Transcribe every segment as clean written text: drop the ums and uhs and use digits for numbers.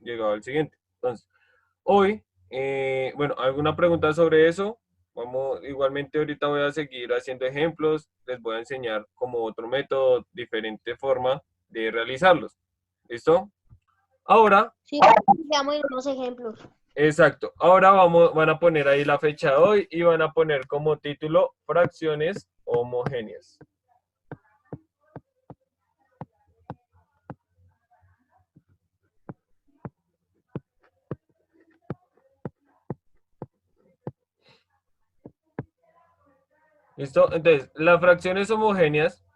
llegado al siguiente. Entonces, hoy, bueno, ¿alguna pregunta sobre eso? Vamos, igualmente ahorita voy a seguir haciendo ejemplos, les voy a enseñar como otro método, diferente forma de realizarlos. ¿Listo? Ahora, Sí, veamos unos ejemplos. exacto, van a poner ahí la fecha de hoy y van a poner como título fracciones homogéneas. ¿Listo? Entonces, las fracciones homogéneas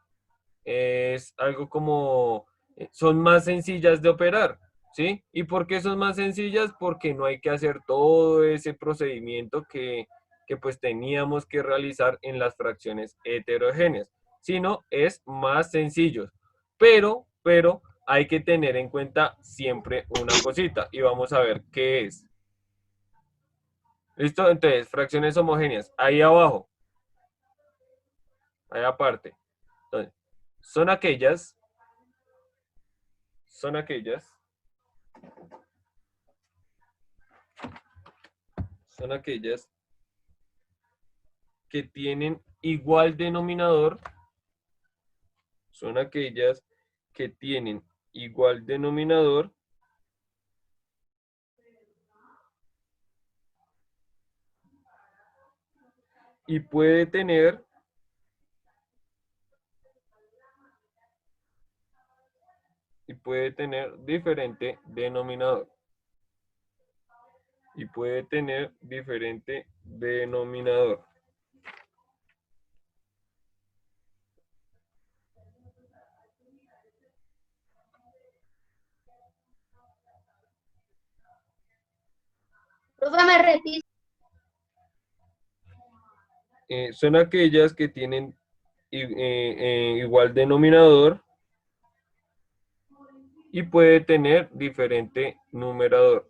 es algo como, son más sencillas de operar, ¿sí? ¿Y por qué son más sencillas? Porque no hay que hacer todo ese procedimiento que pues teníamos que realizar en las fracciones heterogéneas, sino es más sencillo. Pero hay que tener en cuenta siempre una cosita y vamos a ver qué es. ¿Listo? Entonces, fracciones homogéneas, ahí abajo, ahí aparte. Entonces, son aquellas, son aquellas son aquellas que tienen igual denominador, son aquellas que tienen igual denominador y puede tener diferente denominador. Y puede tener diferente denominador. Profe, me repite. Son aquellas que tienen igual denominador y puede tener diferente numerador.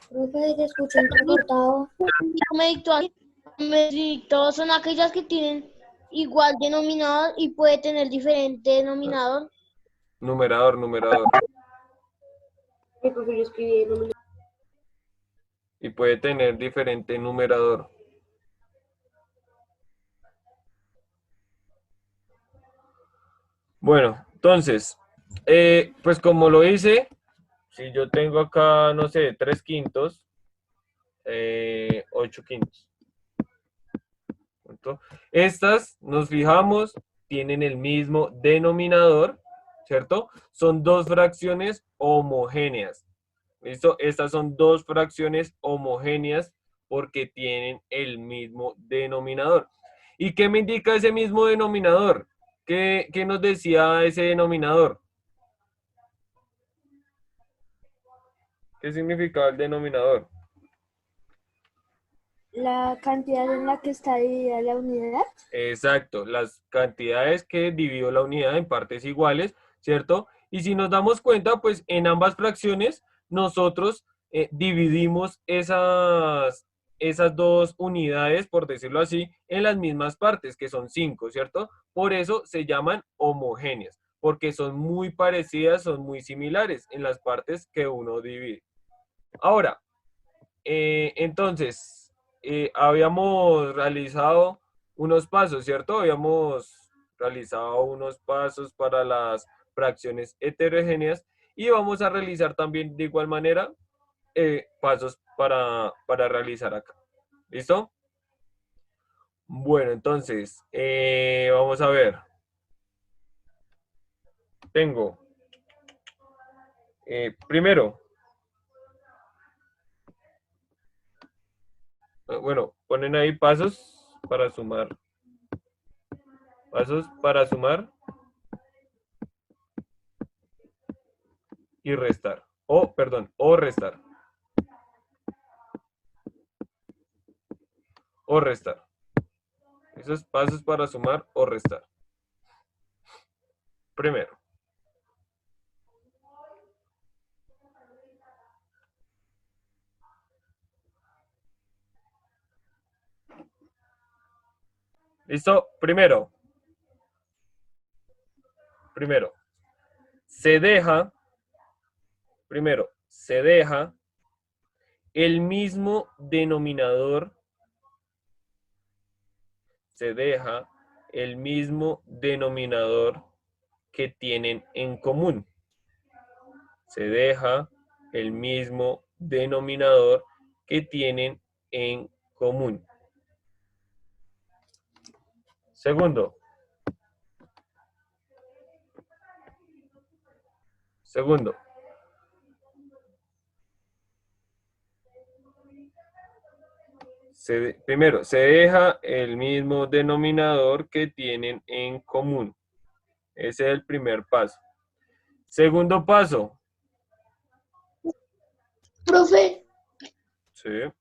Profe, te escucho entrecortado. Me dictó, son aquellas que tienen igual denominador y puede tener diferente denominador. Numerador. Sí, profe, yo escribí el número. Y puede tener diferente numerador. Bueno, entonces, pues como lo hice, si yo tengo acá, no sé, 3 quintos, 8 quintos. ¿Cierto? Estas, nos fijamos, tienen el mismo denominador, ¿cierto? Son dos fracciones homogéneas. ¿Listo? Estas son dos fracciones homogéneas porque tienen el mismo denominador. ¿Y qué me indica ese mismo denominador? ¿Qué nos decía ese denominador? ¿Qué significaba el denominador? La cantidad en la que está dividida la unidad. Exacto, las cantidades que dividió la unidad en partes iguales, ¿cierto? Y si nos damos cuenta, pues en ambas fracciones nosotros dividimos esas dos unidades, por decirlo así, en las mismas partes, que son 5, ¿cierto? Por eso se llaman homogéneas, porque son muy parecidas, son muy similares en las partes que uno divide. Ahora, entonces, habíamos realizado unos pasos, ¿cierto? Habíamos realizado unos pasos para las fracciones heterogéneas y vamos a realizar también de igual manera pasos para realizar acá. ¿Listo? Bueno, entonces, vamos a ver. Tengo, primero, bueno, ponen ahí pasos para sumar y restar. O, perdón, o restar. O restar. Esos pasos para sumar o restar. Primero, ¿Listo? Primero, se deja, el mismo denominador, se deja el mismo denominador que tienen en común. Se deja el mismo denominador que tienen en común. Segundo, primero, se deja el mismo denominador que tienen en común. Ese es el primer paso. Segundo paso. Profe, Sí.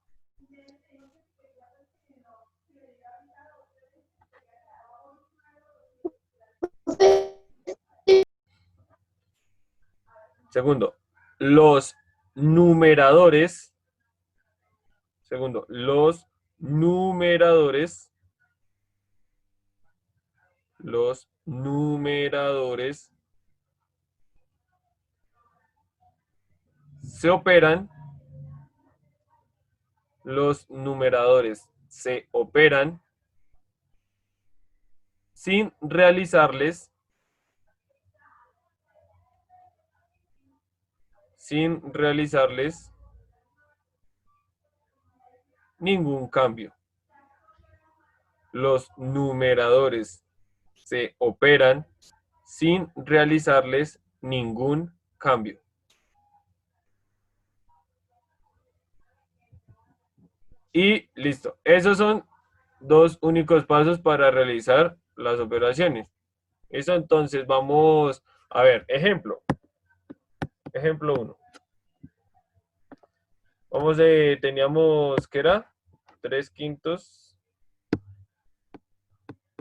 Segundo, los numeradores. Segundo, los numeradores se operan. Los numeradores se operan sin realizarles ningún cambio. Los numeradores se operan sin realizarles ningún cambio. Y listo. Esos son dos únicos pasos para realizar las operaciones. Eso, entonces vamos a ver. Ejemplo 1. Vamos, teníamos, ¿qué era? 3/5.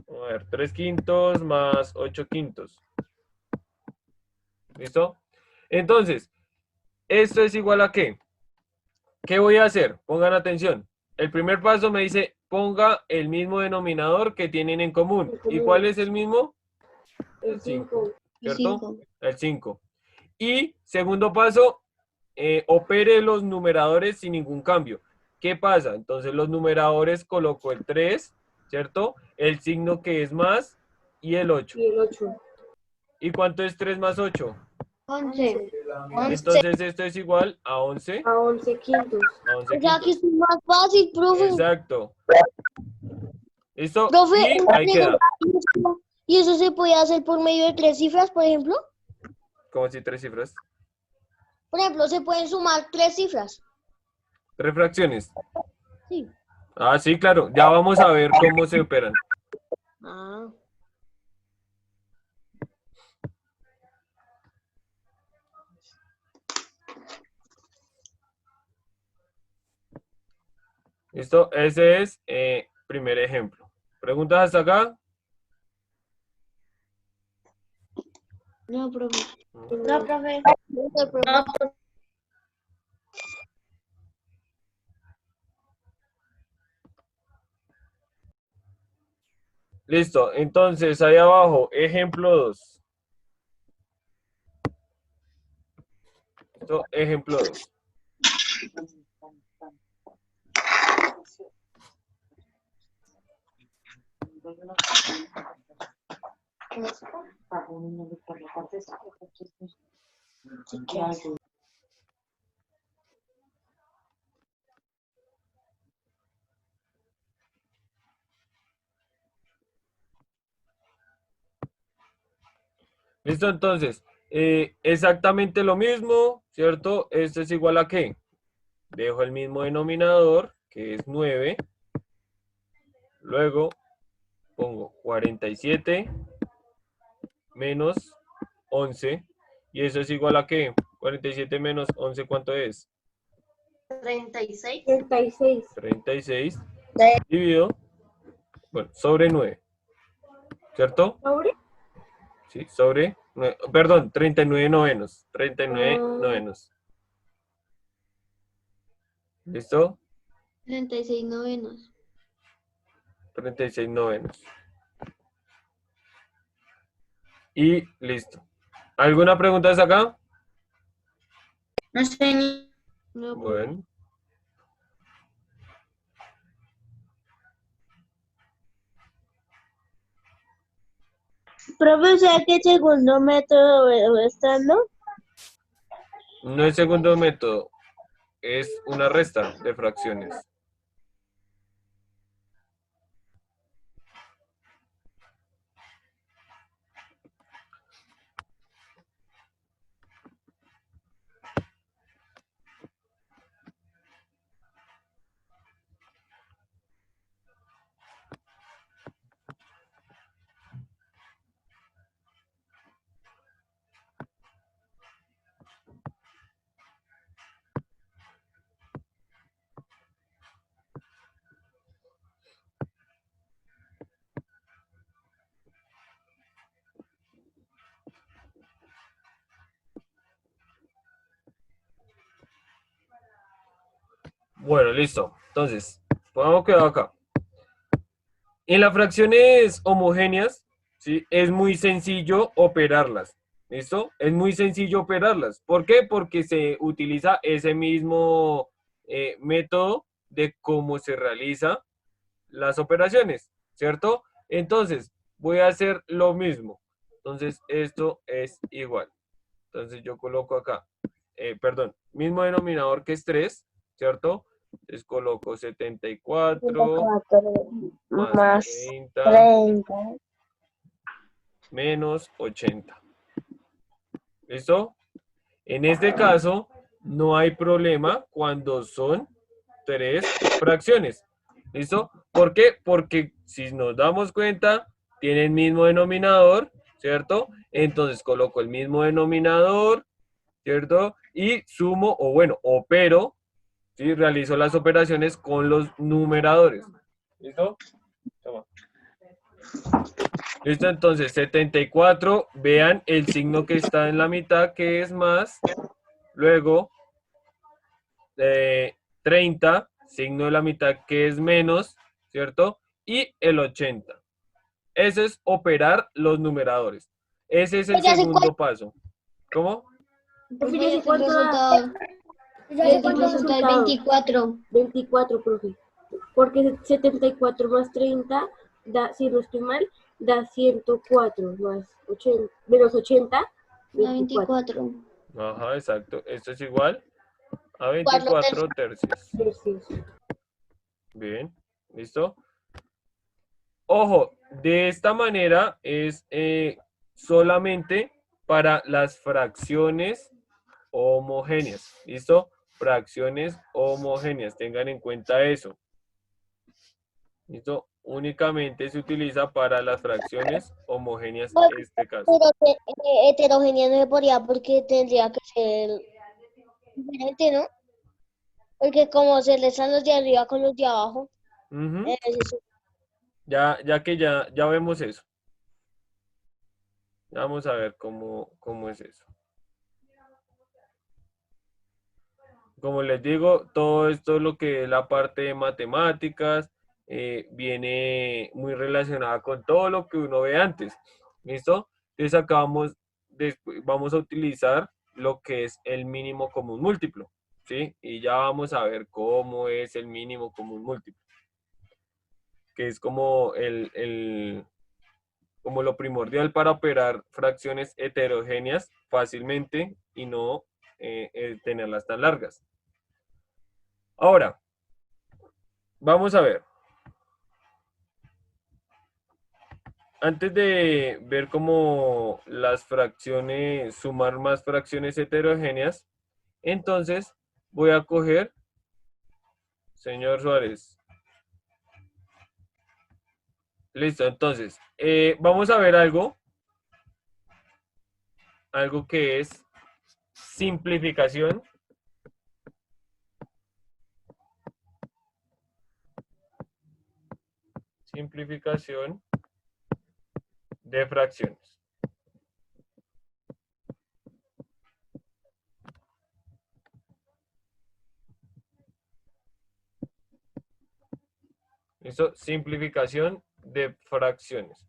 A ver, 3/5 más 8/5. ¿Listo? Entonces, ¿esto es igual a qué? ¿Qué voy a hacer? Pongan atención. El primer paso me dice, ponga el mismo denominador que tienen en común. ¿Y cuál es el mismo? El 5, ¿cierto? El 5. Y segundo paso, opere los numeradores sin ningún cambio. ¿Qué pasa? Entonces los numeradores coloco el 3, ¿cierto? El signo que es más y el 8. Y el 8. ¿Y cuánto es 3 más 8? 11. Entonces esto es igual a 11. A 11/5. A 11 o sea que quintos. es más fácil, profe. Exacto. ¿Listo? Profe, Y una ahí queda. pregunta. ¿Y eso se puede hacer por medio de 3 cifras, por ejemplo? ¿Cómo si 3 cifras? Por ejemplo, se pueden sumar 3 cifras. 3 fracciones. Sí. Ah, sí, claro. Ya vamos a ver cómo se operan. Ah. ¿Listo? Ese es primer ejemplo. ¿Preguntas hasta acá? No, profe. No, profe. No, profe. Listo. Entonces, ahí abajo, ejemplo 2. ¿Listo? Ejemplo 2. ¿Listo? Entonces, exactamente lo mismo, ¿cierto? Esto es igual a ¿qué? Dejo el mismo denominador, que es 9. Luego pongo 47 menos 11. ¿Y eso es igual a qué? 47 menos 11, ¿cuánto es? 36. 36. 36. Dividido, bueno, sobre 9. ¿Cierto? ¿Sobre? Sí, sobre 9, perdón, 39 novenos. 39 novenos. ¿Listo? 36 novenos. 36 novenos. Y listo. ¿Alguna pregunta hasta acá? No sé ni. No, Bueno. profe, ¿sabe qué segundo método está, no? No es segundo método, es una resta de fracciones. Bueno, listo. Entonces, pongamos cuidado acá. En las fracciones homogéneas, ¿sí? Es muy sencillo operarlas. ¿Listo? Es muy sencillo operarlas. ¿Por qué? Porque se utiliza ese mismo método de cómo se realiza las operaciones, ¿cierto? Entonces, voy a hacer lo mismo. Entonces, esto es igual. Entonces, yo coloco acá, perdón, mismo denominador que es 3, ¿cierto? Entonces, coloco 74 más Más 30 30. menos 80. ¿Listo? En este caso, no hay problema cuando son tres fracciones. ¿Listo? ¿Por qué? Porque si nos damos cuenta, tiene el mismo denominador, ¿cierto? Entonces coloco el mismo denominador, ¿cierto? Y sumo, o bueno, opero, ¿sí? Realizo las operaciones con los numeradores. ¿Listo? Toma. Listo, entonces 74, vean el signo que está en la mitad, que es más, luego 30, signo de la mitad, que es menos, ¿cierto? Y el 80. Ese es operar los numeradores. Ese es el Ya sé cuál. segundo paso. ¿Cómo? Profe, ya sé cuánto da. Ya sé cuánto da el resultado. 24. 24, profe. Porque 74 más 30 da, si no estoy mal, da 104 más 80, menos 80, 24. 24. Ajá, exacto. Esto es igual a 4 24 tercios. Tercios. Bien, ¿listo? Ojo, de esta manera es solamente para las fracciones homogéneas. ¿Listo? Fracciones homogéneas. Tengan en cuenta eso. ¿Listo? Únicamente se utiliza para las fracciones homogéneas este caso. Pero heterogénea no se podría porque tendría que ser diferente, ¿no? Porque como se le están los de arriba con los de abajo. Ujú. Eso. Ya que ya vemos eso. Ya vamos a ver cómo es eso. Como les digo, todo esto, lo que es la parte de matemáticas, viene muy relacionada con todo lo que uno ve antes. ¿Listo? Entonces acá vamos a utilizar lo que es el mínimo común múltiplo. ¿Sí? Y ya vamos a ver cómo es el mínimo común múltiplo. Que es como como lo primordial para operar fracciones heterogéneas fácilmente y no tenerlas tan largas. Ahora, vamos a ver. Antes de ver cómo las fracciones, sumar más fracciones heterogéneas, entonces voy a coger, señor Suárez. Listo, entonces, vamos a ver algo que es simplificación. Simplificación de fracciones. ¿Listo? Simplificación de fracciones.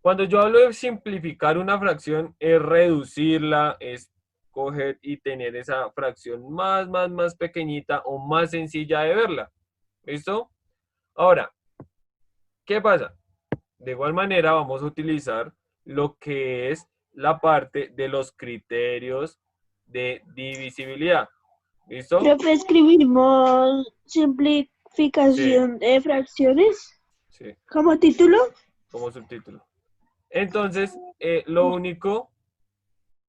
Cuando yo hablo de simplificar una fracción, es reducirla, es coger y tener esa fracción más pequeñita o más sencilla de verla. ¿Listo? Ahora, ¿qué pasa? De igual manera, vamos a utilizar lo que es la parte de los criterios de divisibilidad. ¿Listo? Profe, escribimos Sí, simplificación de fracciones sí, como título. como subtítulo. Entonces, lo único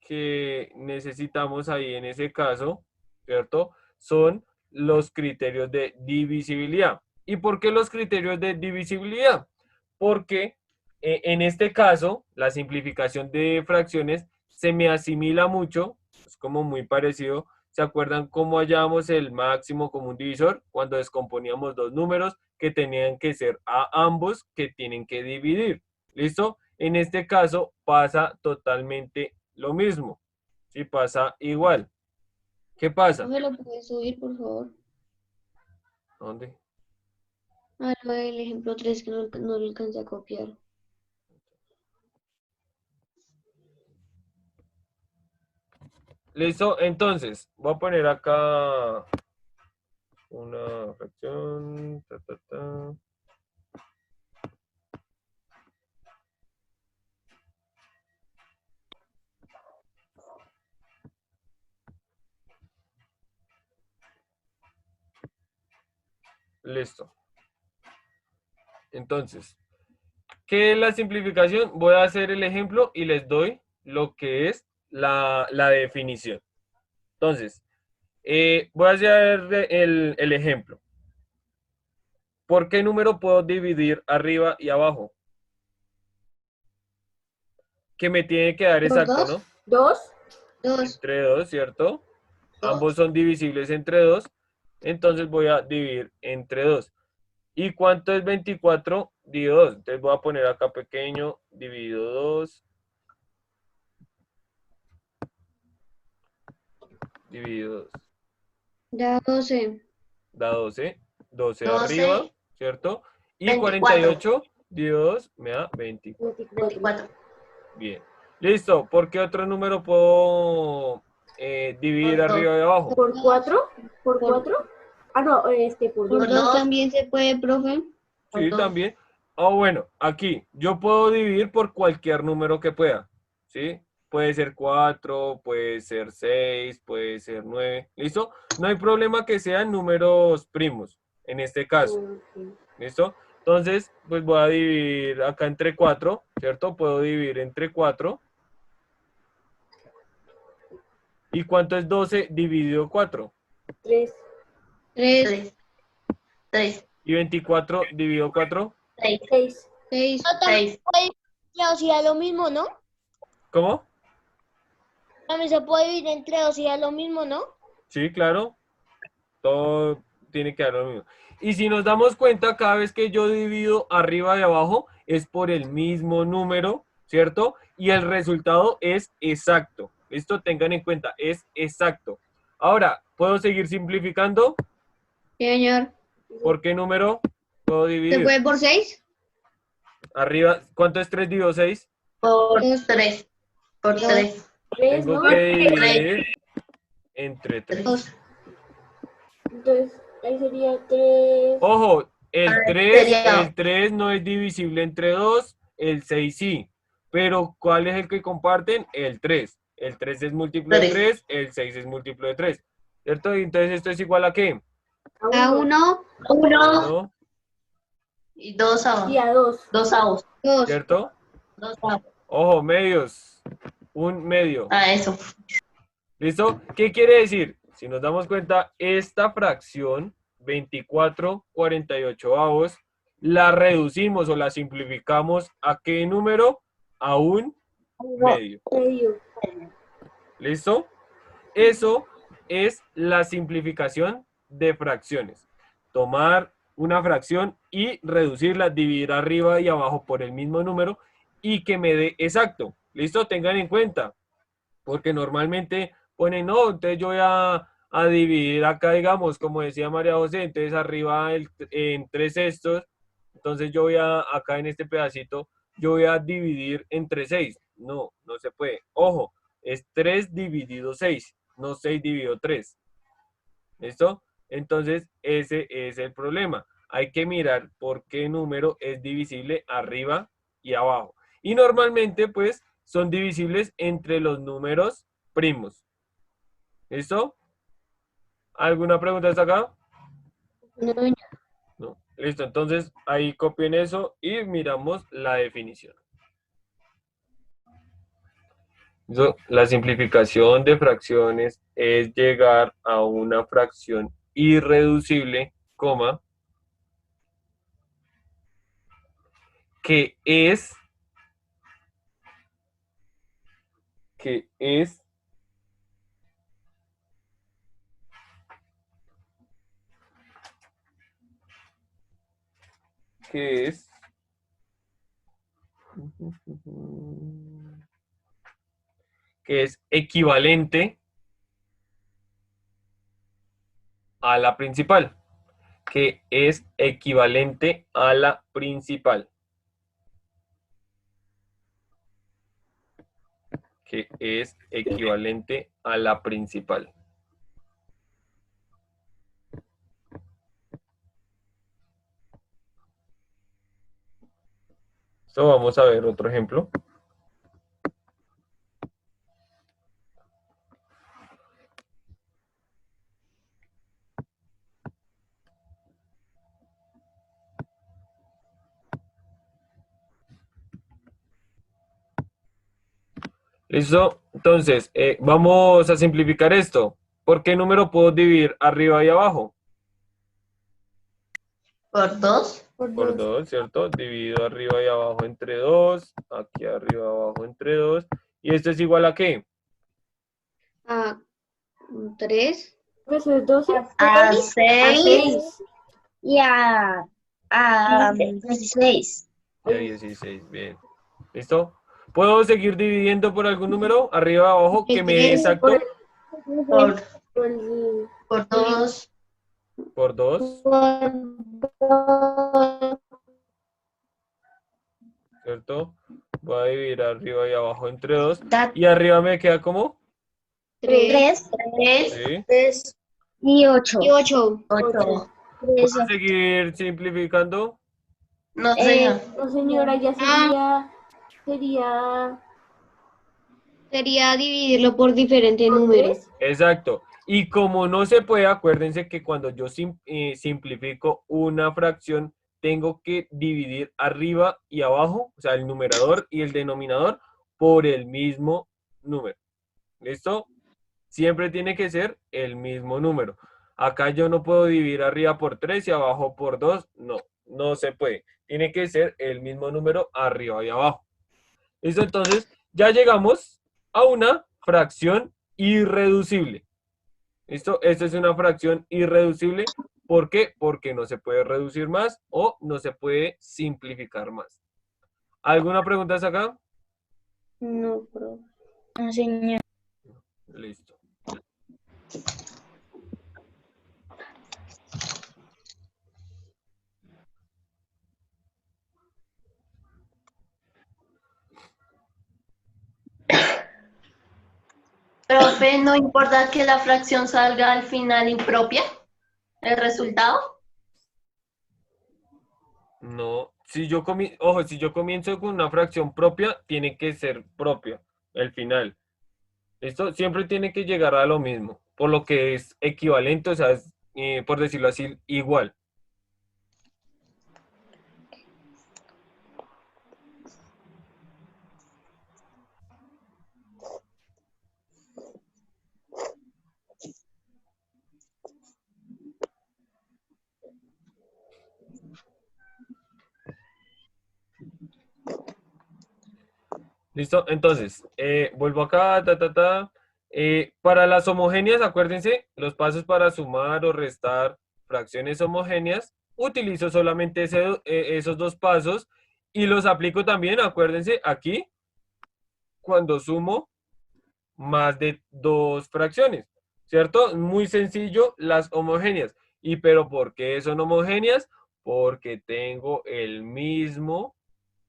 que necesitamos ahí en ese caso, ¿cierto? Son los criterios de divisibilidad. ¿Y por qué los criterios de divisibilidad? Porque en este caso, la simplificación de fracciones se me asimila mucho, es como muy parecido. ¿Se acuerdan cómo hallábamos el máximo común divisor? Cuando descomponíamos dos números que tenían que ser a ambos que tienen que dividir. ¿Listo? En este caso pasa totalmente lo mismo. ¿Sí? Pasa igual. ¿Qué pasa? ¿Me lo puedes subir, por favor? ¿Dónde? Ah, no, el ejemplo 3 que no lo alcancé a copiar. Listo, entonces, voy a poner acá una fracción. Listo. Entonces, ¿qué es la simplificación? Voy a hacer el ejemplo y les doy lo que es la definición. Entonces, voy a hacer el ejemplo. ¿Por qué número puedo dividir arriba y abajo? Que me tiene que dar ¿Por exacto, dos? ¿no? 2, Entre 2, ¿cierto? Dos. Ambos son divisibles entre 2. Entonces voy a dividir entre 2. ¿Y cuánto es 24? Dividido 2. Entonces voy a poner acá pequeño, dividido 2. Dividido 2. Da 12. Da 12. 12 12. arriba, ¿cierto? Y 24. 48 dividido 2 me da 24. 24. Bien. Listo. ¿Por qué otro número puedo dividir Por dos. arriba y abajo? por 4, por Por- 4. Ah, no, por ¿Por 2. dos también se puede, profe? Sí, también. Ah, bueno, aquí yo puedo dividir por cualquier número que pueda, ¿sí? Puede ser 4, puede ser 6, puede ser 9, ¿listo? No hay problema que sean números primos, en este caso, ¿listo? Entonces, pues voy a dividir acá entre 4, ¿cierto? Puedo dividir entre 4. ¿Y cuánto es 12 dividido 4? 3. 3. 3. ¿Y 24 dividido 4? 6. 6. 6. También puede dividir entre 2 y da lo mismo, ¿no? ¿Cómo? También se puede dividir entre 2 y da lo mismo, ¿no? Sí, claro. Todo tiene que dar lo mismo. Y si nos damos cuenta, cada vez que yo divido arriba y abajo, es por el mismo número, ¿cierto? Y el resultado es exacto. Esto tengan en cuenta, es exacto. Ahora, ¿puedo seguir simplificando? Sí, señor. ¿Por qué número puedo ¿Se dividir? puede por 6? Arriba, ¿cuánto es 3 dividido 6? Por 3. Por Dos. 3. 3, Tengo ¿no? que dividir entre 3. 2. Entonces, ahí sería 3. Ojo, Sería el 3 no es divisible entre 2, el 6 sí. Pero ¿cuál es el que comparten? El 3. El 3 es múltiplo de 3, el 6 es múltiplo de 3. ¿Cierto? Y entonces esto es igual a ¿qué? A 1. 1, Y 2 a Y a 2. 2 a 2. 2. ¿cierto? 2 a Ojo, medios. Un medio. eso. ¿Listo? ¿Qué quiere decir? Si nos damos cuenta, esta fracción, 24/48, la reducimos o la simplificamos ¿a qué número? A un medio. Medio. ¿Listo? Eso es la simplificación de fracciones. Tomar una fracción y reducirla, dividir arriba y abajo por el mismo número y que me dé exacto. ¿Listo? Tengan en cuenta. Porque normalmente ponen, no, entonces yo voy a dividir acá, digamos, como decía María José, entonces arriba en 3 sextos Entonces yo voy a, acá en este pedacito, yo voy a dividir entre 6. No, no se puede. Ojo, es 3 dividido 6, no 6 dividido 3. ¿Listo? Entonces, ese es el problema. Hay que mirar por qué número es divisible arriba y abajo. Y normalmente, pues, son divisibles entre los números primos. ¿Listo? ¿Alguna pregunta hasta acá? No, No. Listo, entonces ahí copien eso y miramos la definición. La simplificación de fracciones es llegar a una fracción irreducible, coma, que es que es que es que es equivalente a la principal, que es equivalente a la principal, que es equivalente a la principal. Esto vamos a ver otro ejemplo. ¿Listo? Entonces, vamos a simplificar esto. ¿Por qué número puedo dividir arriba y abajo? Por 2. Por 2, ¿cierto? Divido arriba y abajo entre 2. Aquí arriba y abajo entre 2. ¿Y esto es igual a qué? a 3 Eso es 12 A a 6 6. y a 16. Y a 16, bien. ¿Listo? ¿Puedo seguir dividiendo por algún número? Arriba, abajo, que me dé exacto. Por, Por- por 2. Por 2, ¿cierto? Voy a dividir arriba y abajo entre 2. Y arriba me queda como, 3. ¿sí? 3 y 8. y 8. ¿Puedo seguir simplificando? No, señor. No, señora, ya sería Sería dividirlo por diferentes números. Exacto. Y como no se puede, acuérdense que cuando yo simplifico una fracción, tengo que dividir arriba y abajo, o sea, el numerador y el denominador, por el mismo número. ¿Listo? Siempre tiene que ser el mismo número. Acá yo no puedo dividir arriba por 3 y abajo por 2. No, no se puede. Tiene que ser el mismo número arriba y abajo. ¿Listo? Entonces, ya llegamos a una fracción irreducible. ¿Listo? Esta es una fracción irreducible. ¿Por qué? Porque no se puede reducir más o no se puede simplificar más. ¿Alguna pregunta hasta acá? No, bro. No, señor. Listo. Profe, ¿no importa que la fracción salga al final impropia? ¿El resultado? No, ojo, si yo comienzo con una fracción propia, tiene que ser propia, el final. ¿Listo? Siempre tiene que llegar a lo mismo, por lo que es equivalente, o sea, es, por decirlo así, igual. ¿Listo? Entonces, vuelvo acá, para las homogéneas, acuérdense, los pasos para sumar o restar fracciones homogéneas, utilizo solamente esos dos pasos y los aplico también, acuérdense, aquí, cuando sumo más de dos fracciones, ¿cierto? Muy sencillo, las homogéneas. ¿Y pero por qué son homogéneas? Porque tengo el mismo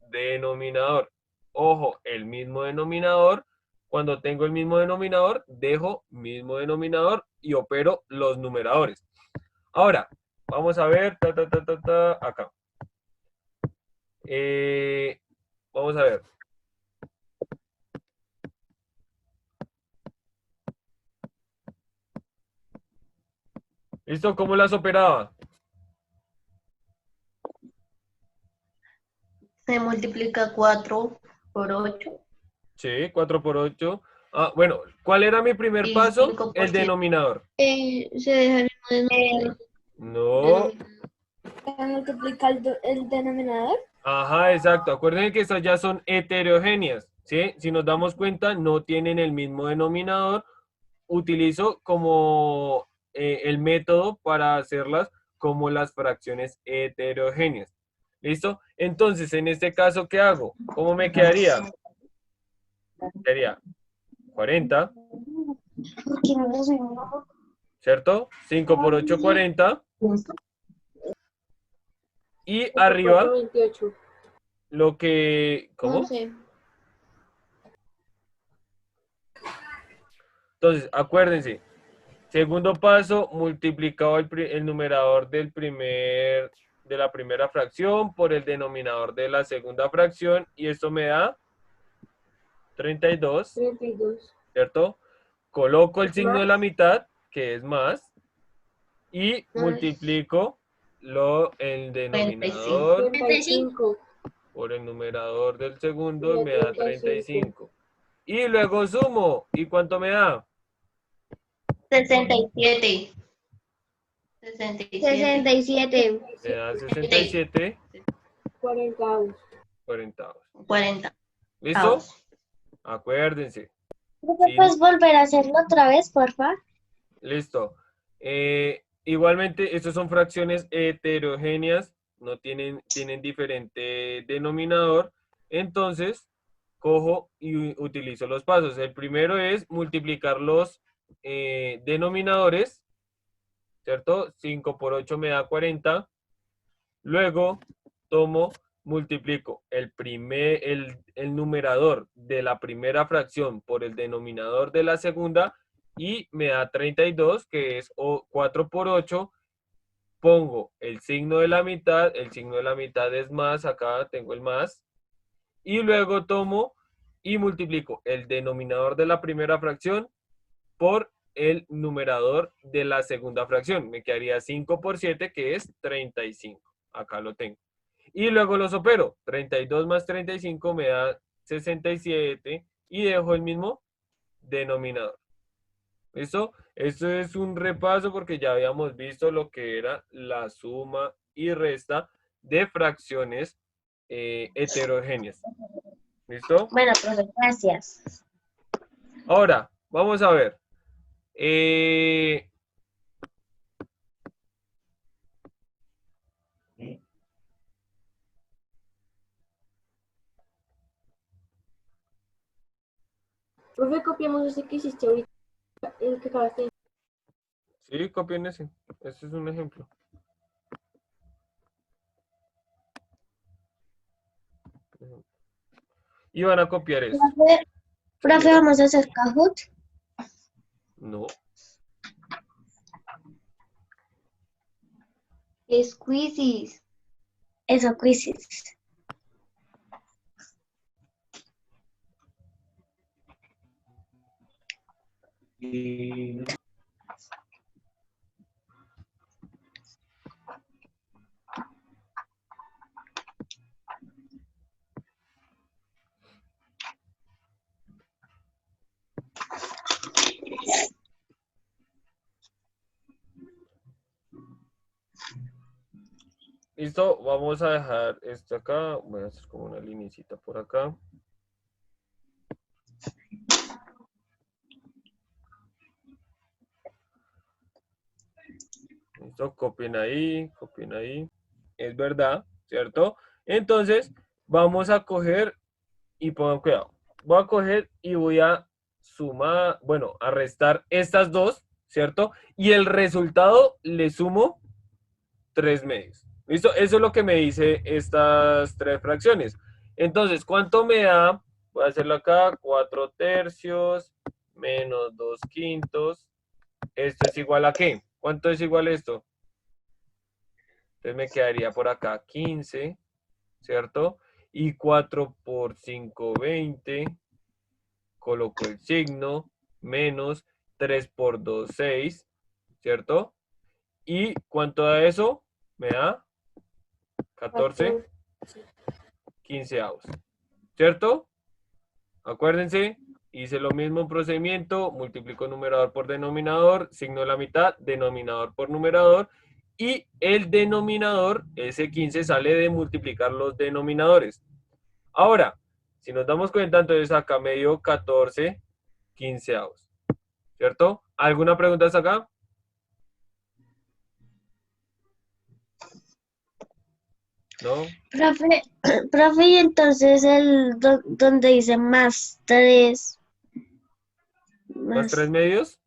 denominador. Ojo, el mismo denominador. Cuando tengo el mismo denominador, dejo mismo denominador y opero los numeradores. Ahora, vamos a ver, acá. Vamos a ver. ¿Listo? ¿Cómo las operaba? Se multiplica 4 por 8 Sí, 4 por 8. Ah, bueno, ¿cuál era mi primer y paso? 5 por El 7. denominador. Se deja el mismo No. Multiplica el denominador. Ajá, exacto. Acuérdense que estas ya son heterogéneas, ¿sí? Si nos damos cuenta, no tienen el mismo denominador. Utilizo como el método para hacerlas como las fracciones heterogéneas. ¿Listo? Entonces, en este caso, ¿qué hago? ¿Cómo me quedaría? Sería 40, ¿cierto? 5 por 8, 40. Y arriba, 28. lo que... ¿Cómo? 11. Entonces, acuérdense, segundo paso, multiplicado el numerador de la primera fracción por el denominador de la segunda fracción, y esto me da 32, 32. ¿cierto? Coloco el signo de Más. la mitad, que es más, y multiplico el 35. denominador 35. por el numerador del segundo y Me me da da 35. Y luego sumo, ¿y cuánto me da? 67. 67. 67. Me da 67 40. cuarentavos. 40. ¿Listo? Acuérdense. ¿Puedes volver a hacerlo otra vez, por favor? Listo. Igualmente, estas son fracciones heterogéneas, no tienen diferente denominador. Entonces, cojo y utilizo los pasos. El primero es multiplicar los denominadores, ¿cierto? 5 por 8 me da 40. Luego, multiplico el numerador de la primera fracción por el denominador de la segunda y me da 32, que es 4 por 8. Pongo el signo de la mitad es más, acá tengo el más, y luego tomo y multiplico el denominador de la primera fracción por el numerador de la segunda fracción. Me quedaría 5 por 7, que es 35. Acá lo tengo. Y luego los opero. 32 más 35 me da 67 y dejo el mismo denominador. ¿Listo? Esto es un repaso porque ya habíamos visto lo que era la suma y resta de fracciones heterogéneas. ¿Listo? Bueno, profe, gracias. Ahora, vamos a ver. Eh, Profe, copiamos ese que hiciste ahorita, el que acabaste de sí, copien ese. Este es un ejemplo. Y van a copiar esto. Profe, ¿vamos a hacer Kahoot? No. Es quizzes. Eso, quizzes. Listo, vamos a dejar esto acá. Voy a hacer como una linecita por acá. Listo, copien ahí, copien ahí. Es verdad, ¿cierto? Entonces, vamos a coger y pongan cuidado. Voy a coger y voy a sumar, bueno, a restar estas dos, ¿cierto? Y el resultado le sumo 3 medios. ¿Listo? Eso es lo que me dice estas tres fracciones. Entonces, ¿cuánto me da? Voy a hacerlo acá, 4/3 menos 2/5. ¿Esto es igual a qué? ¿Cuánto es igual esto? Entonces me quedaría por acá 15, ¿cierto? Y 4 por 5, 20. Coloco el signo, menos 3 por 2, 6, ¿cierto? ¿Y cuánto da eso? Me da 14 quinceavos, ¿cierto? Acuérdense, hice lo mismo procedimiento, multiplico numerador por denominador, signo la mitad, denominador por numerador, y el denominador, ese 15, sale de multiplicar los denominadores. Ahora, si nos damos cuenta, entonces acá me dio 14 quinceavos, ¿cierto? ¿Alguna pregunta hasta acá? ¿No? Profe, y entonces donde dice más 3, ¿Más 3 medios?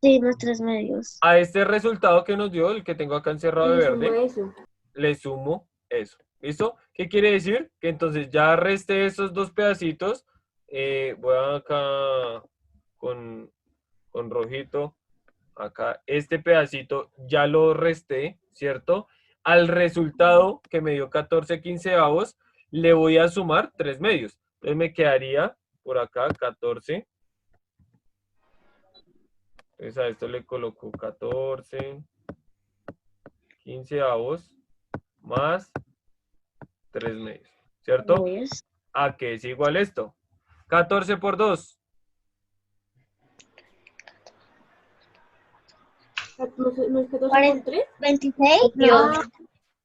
sí, más 3 medios. A este resultado que nos dio, el que tengo acá encerrado de Le sumo verde, eso. le sumo eso. ¿Listo? ¿Qué quiere decir? Que entonces ya resté esos dos pedacitos. Voy acá con rojito. Acá este pedacito ya lo resté, ¿cierto? Al resultado que me dio 14 quinceavos, le voy a sumar 3 medios. Entonces me quedaría por acá 14. Entonces a esto le coloco 14 quinceavos más 3 medios, ¿cierto? ¿A qué es igual esto? 14 por 2. ¿No es 14 por 3? 26, 28.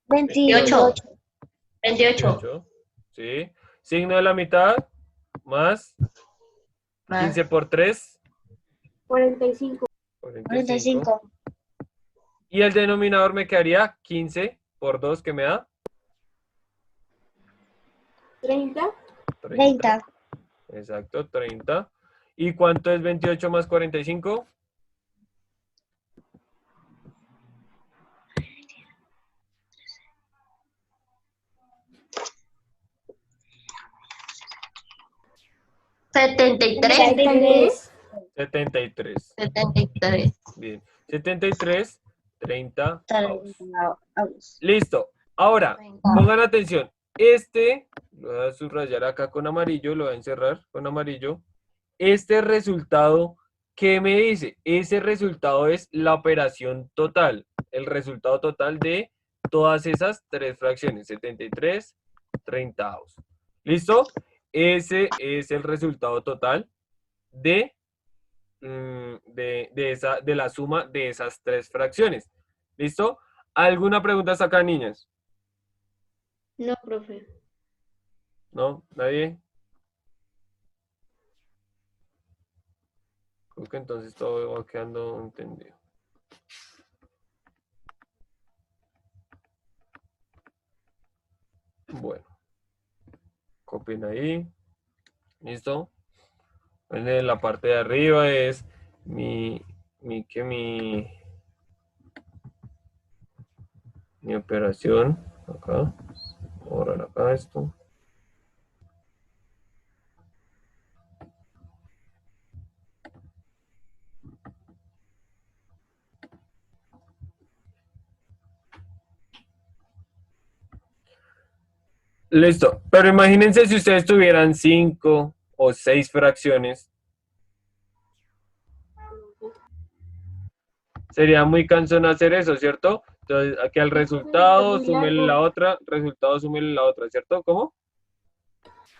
28. 28. ¿Sí? Signo de la mitad más Más 15 por 3. 45. 45. Y el denominador me quedaría 15 por 2, que me da 30. 30. Exacto, 30. ¿Y cuánto es 28 más 45? 73. 73. 73. 73. Bien. 73, 30 avos. Vamos. Listo. Ahora, pongan atención. Este, lo voy a subrayar acá con amarillo, lo voy a encerrar con amarillo. Este resultado, ¿qué me dice? Ese resultado es la operación total. El resultado total de todas esas tres fracciones. 73, 30 avos. ¿Listo? Ese es el resultado total de la suma de esas tres fracciones. ¿Listo? ¿Alguna pregunta hasta acá, niñas? No, profe. ¿No? ¿Nadie? Creo que entonces todo va quedando entendido. Bueno. Copien ahí. ¿Listo? En la parte de arriba es mi operación. Acá. Borrar acá esto. Listo. Pero imagínense si ustedes tuvieran 5 o 6 fracciones. Sería muy cansón hacer eso, ¿cierto? Entonces, aquí al resultado, Muy súmele largo. la otra, resultado, súmele la otra, ¿cierto? ¿Cómo?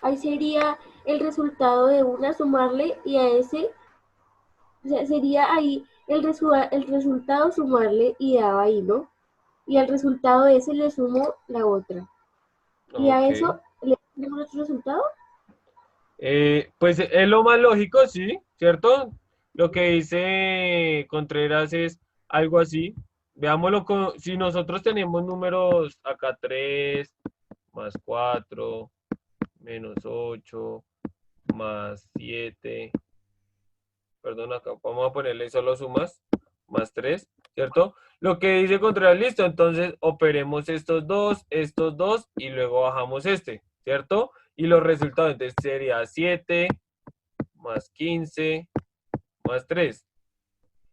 Ahí sería el resultado de una sumarle y a ese, o sea, sería ahí el resultado sumarle y daba ahí, ¿no? Y al resultado de ese le sumo la otra. Y a Ok. eso le sumo otro resultado. Pues es lo más lógico, sí, ¿cierto? Lo que dice Contreras es algo así. Veámoslo si nosotros tenemos números acá 3 más 4 menos 8 más 7. Perdón, acá vamos a ponerle solo sumas, más 3, ¿cierto? Lo que dice control, listo, entonces operemos estos dos y luego bajamos este, ¿cierto? Y los resultados, entonces sería 7 más 15 más 3.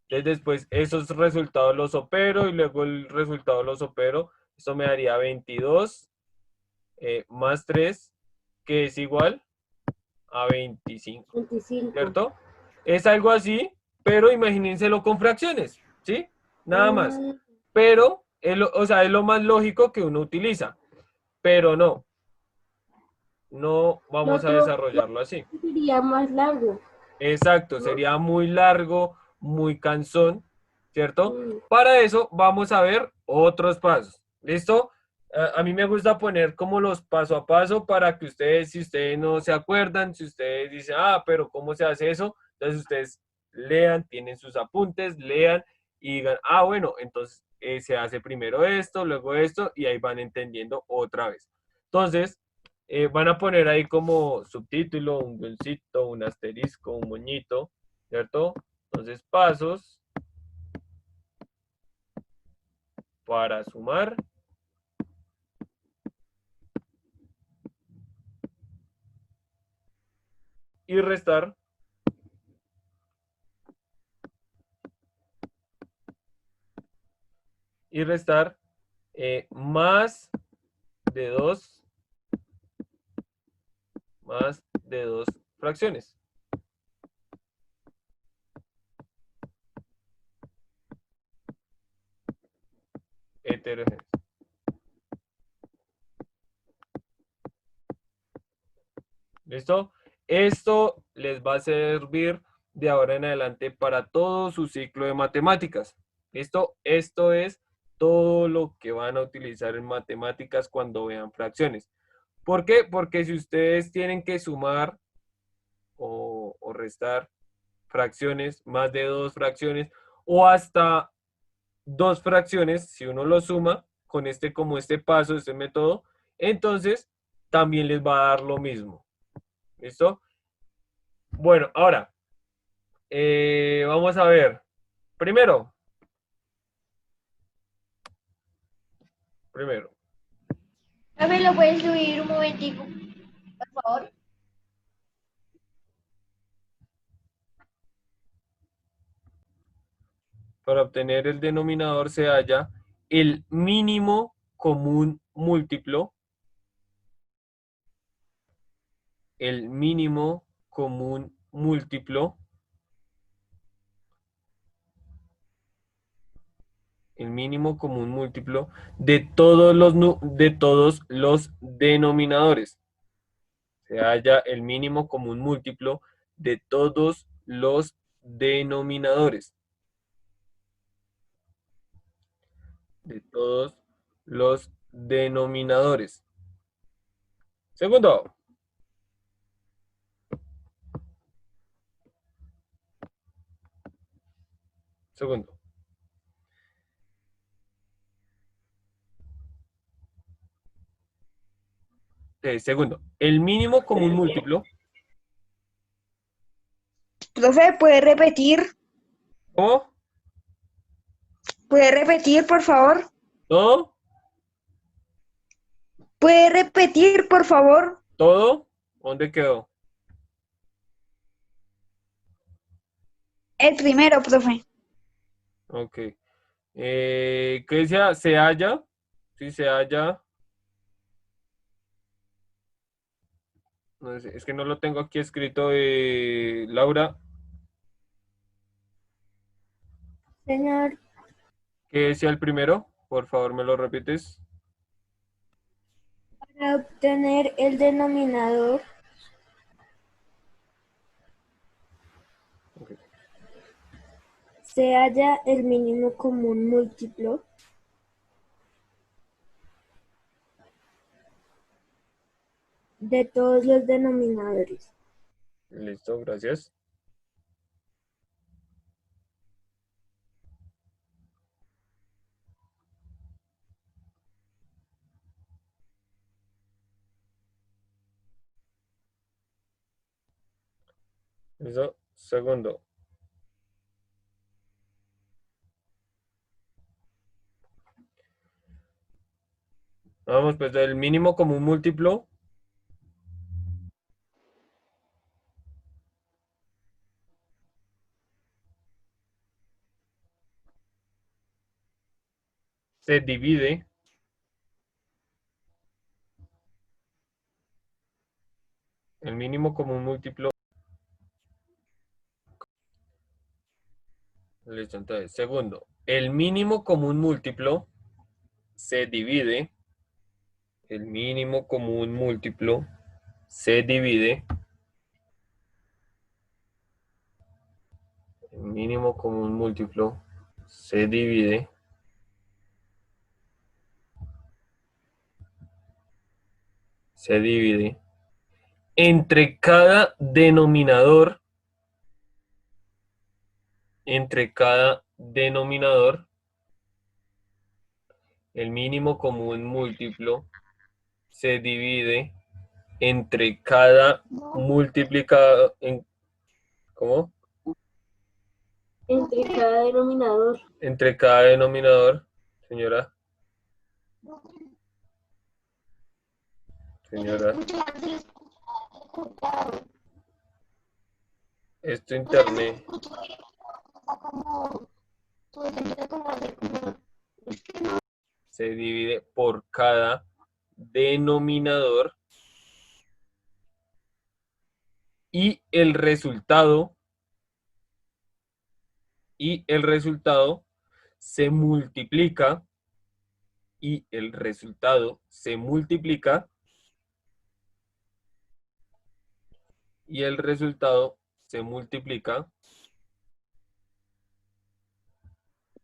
Entonces después esos resultados los opero y luego el resultado los opero. Esto me daría 22 más 3, que es igual a 25, 25. ¿cierto? Es algo así, pero imagínenselo con fracciones, ¿sí? Nada más. Ah, Pero, o sea, es lo más lógico que uno utiliza, pero no lo vamos a otro desarrollarlo así. sería más largo, Exacto, ¿no? sería muy largo, muy cansón, ¿cierto? Mm, Para eso vamos a ver otros pasos. ¿Listo? A mí me gusta poner como los paso a paso para que ustedes, si ustedes no se acuerdan, si ustedes dicen, ah, pero ¿cómo se hace eso? Entonces ustedes lean, tienen sus apuntes, lean y digan, ah, bueno, entonces se hace primero esto, luego esto, y ahí van entendiendo otra vez. Entonces, van a poner ahí como subtítulo, un guioncito, un asterisco, un moñito, ¿cierto? Entonces, pasos para sumar y restar más de dos fracciones heterogéneas. ¿Listo? Esto les va a servir de ahora en adelante para todo su ciclo de matemáticas. ¿Listo? Esto es todo lo que van a utilizar en matemáticas cuando vean fracciones. ¿Por qué? Porque si ustedes tienen que sumar o restar fracciones, más de dos fracciones, o hasta dos fracciones, si uno lo suma con como este paso, este método, entonces también les va a dar lo mismo. ¿Listo? Bueno, ahora, vamos a ver. Primero, primero, Profe, ¿lo puedes subir un momentico, por favor? para obtener el denominador se halla el mínimo común múltiplo, el mínimo común múltiplo, el mínimo común múltiplo de todos los denominadores. Se halla el mínimo común múltiplo de todos los denominadores. De todos los denominadores. Segundo, segundo. Segundo, el mínimo común múltiplo. Profe, ¿Cómo? ¿puede repetir, por favor? ¿Todo? ¿Puede repetir, por favor? ¿Todo? ¿Dónde quedó? El primero, profe. Ok. ¿Qué decía? ¿Se halla? Sí, se halla. No sé, es que no lo tengo aquí escrito. Laura, señor, ¿qué decía el primero? Por favor, ¿me lo repites? para obtener el denominador Ok. se halla el mínimo común múltiplo de todos los denominadores. Listo, gracias. Listo. Segundo. Vamos, pues el mínimo común múltiplo se divide el mínimo común múltiplo. Listo, entonces, segundo, el mínimo común múltiplo se divide, el mínimo común múltiplo se divide, el mínimo común múltiplo se divide entre cada denominador, el mínimo común múltiplo se divide entre cada multiplicado, ¿cómo? Entre cada denominador. Entre cada denominador, señora. Esto internet. Se divide por cada denominador y el resultado se multiplica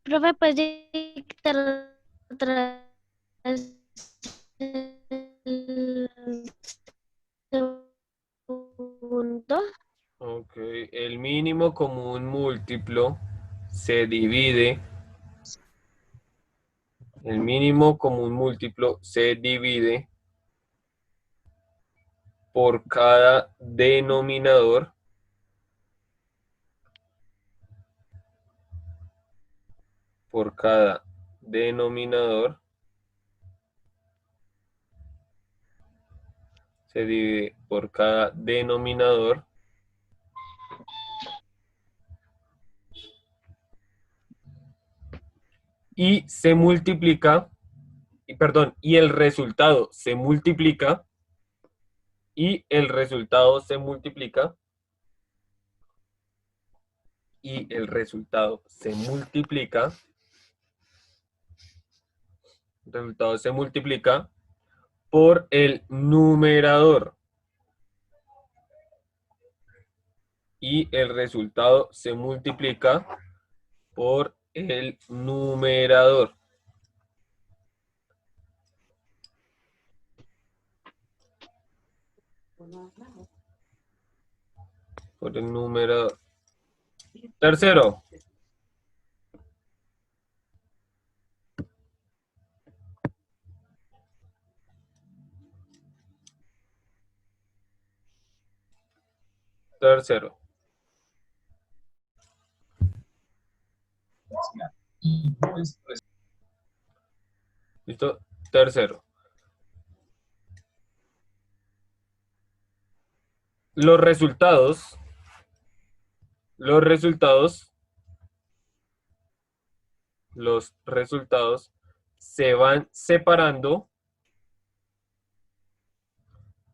Profe, ¿puedes dictar otra vez el segundo? Ok, el mínimo común múltiplo se divide, por cada denominador se divide por cada denominador y se multiplica, y el resultado se multiplica, por el numerador. Y el resultado se multiplica por el numerador. Por el numerador. Tercero. ¿Listo? Tercero. Los resultados se van separando.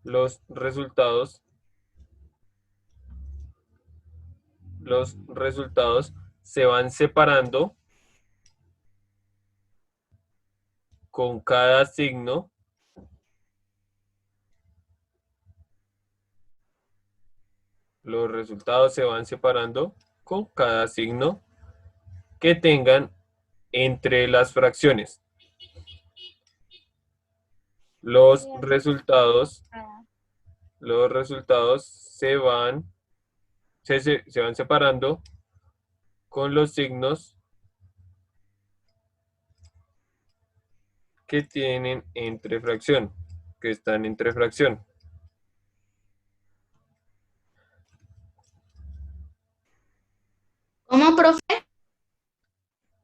Los resultados se van separando con cada signo que tengan entre las fracciones. Los resultados se van separando con los signos que tienen entre fracción, que están entre fracción. ¿Cómo, profe?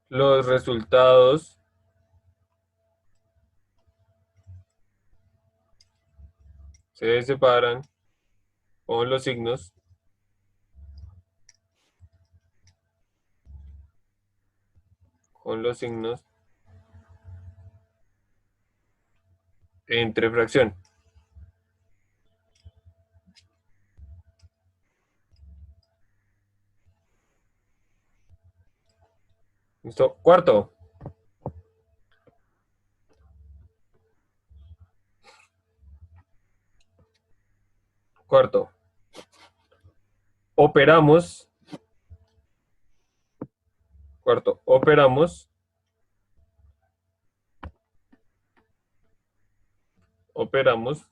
Los resultados Se separan con los signos. Con los signos entre fracción. ¿Listo? Cuarto. Cuarto. Operamos. Cuarto. Operamos. Operamos.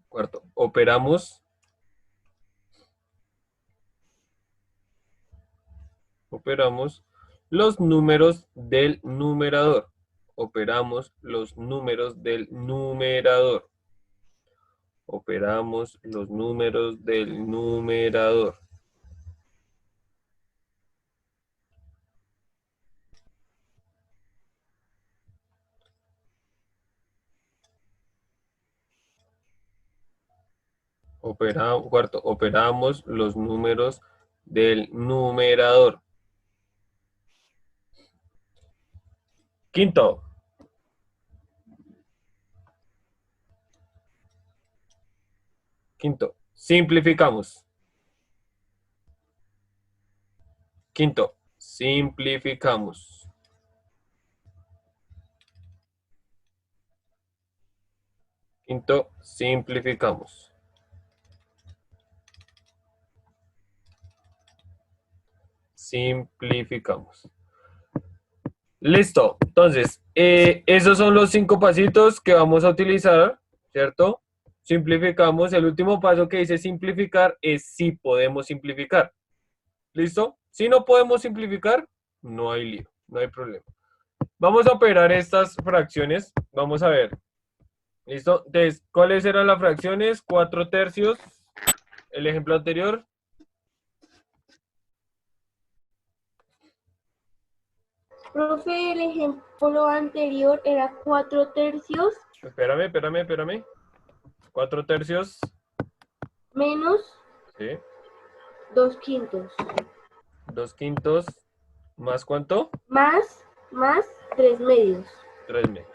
Cuarto. Operamos. Operamos los números del numerador. Operamos los números del numerador. Operamos los números del numerador. Cuarto, operamos los números del numerador. Quinto. Quinto, simplificamos. Quinto, simplificamos. Quinto, simplificamos. Simplificamos. Listo. Entonces, esos son los 5 pasitos que vamos a utilizar, ¿cierto? Simplificamos. El último paso que dice simplificar es si podemos simplificar. ¿Listo? Si no podemos simplificar, no hay lío, no hay problema. Vamos a operar estas fracciones. Vamos a ver. ¿Listo? Entonces, ¿cuáles eran las fracciones? 4/3. El ejemplo anterior. Profe, el ejemplo anterior era 4/3 Espérame. 4/3. menos Sí. 2/5. 2/5. ¿Más cuánto? Más 3/2. 3/2.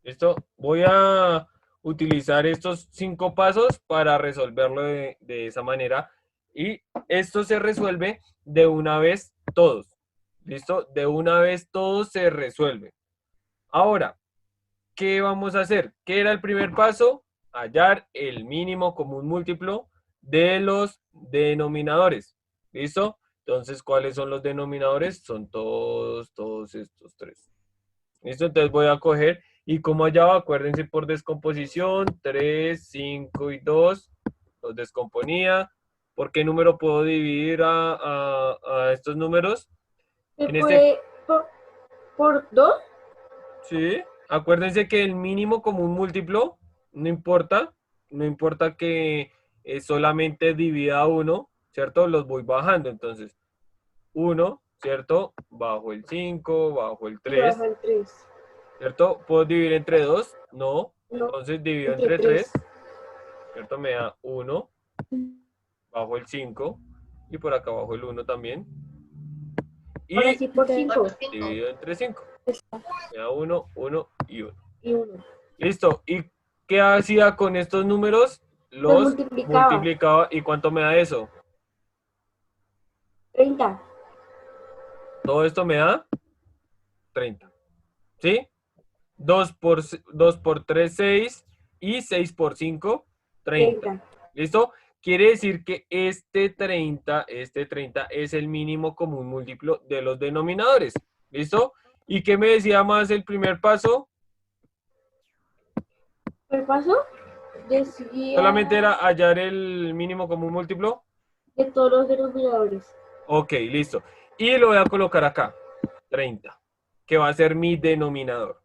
¿Listo? Voy a utilizar estos 5 pasos para resolverlo de esa manera. Y esto se resuelve de una vez todos. ¿Listo? De una vez todos se resuelve. Ahora, ¿qué vamos a hacer? ¿Qué era el primer paso? Hallar el mínimo común múltiplo de los denominadores. ¿Listo? Entonces, ¿cuáles son los denominadores? Son todos estos 3. ¿Listo? Entonces voy a coger, y como allá va, acuérdense por descomposición, 3, 5 y 2, los descomponía. ¿Por qué número puedo dividir a estos números? ¿Se En puede por 2? Sí, acuérdense que el mínimo común múltiplo, no importa que solamente divida a 1, ¿cierto? Los voy bajando, entonces 1, ¿cierto? Bajo el 5, bajo el 3, Baja el 3. ¿cierto? ¿Puedo dividir entre 2? No, No, entonces divido entre entre 3, 3. ¿cierto? Me da 1, bajo el 5, y por acá bajo el 1 también. Ahora Y sí por 5 dividido entre 5. Me da 1, 1 y 1. y 1. Listo. ¿Y qué hacía con estos números? Los Los multiplicaba. multiplicaba. ¿Y cuánto me da eso? 30. Todo esto me da 30. ¿Sí? 2 por 3, 6. Y 6 por 5, 30. 30. ¿Listo? Quiere decir que este 30 es el mínimo común múltiplo de los denominadores. ¿Listo? ¿Y qué me decía más el primer paso? ¿El paso? Decía Solamente era hallar el mínimo común múltiplo. de todos los denominadores. Ok, listo. Y lo voy a colocar acá, 30, que va a ser mi denominador.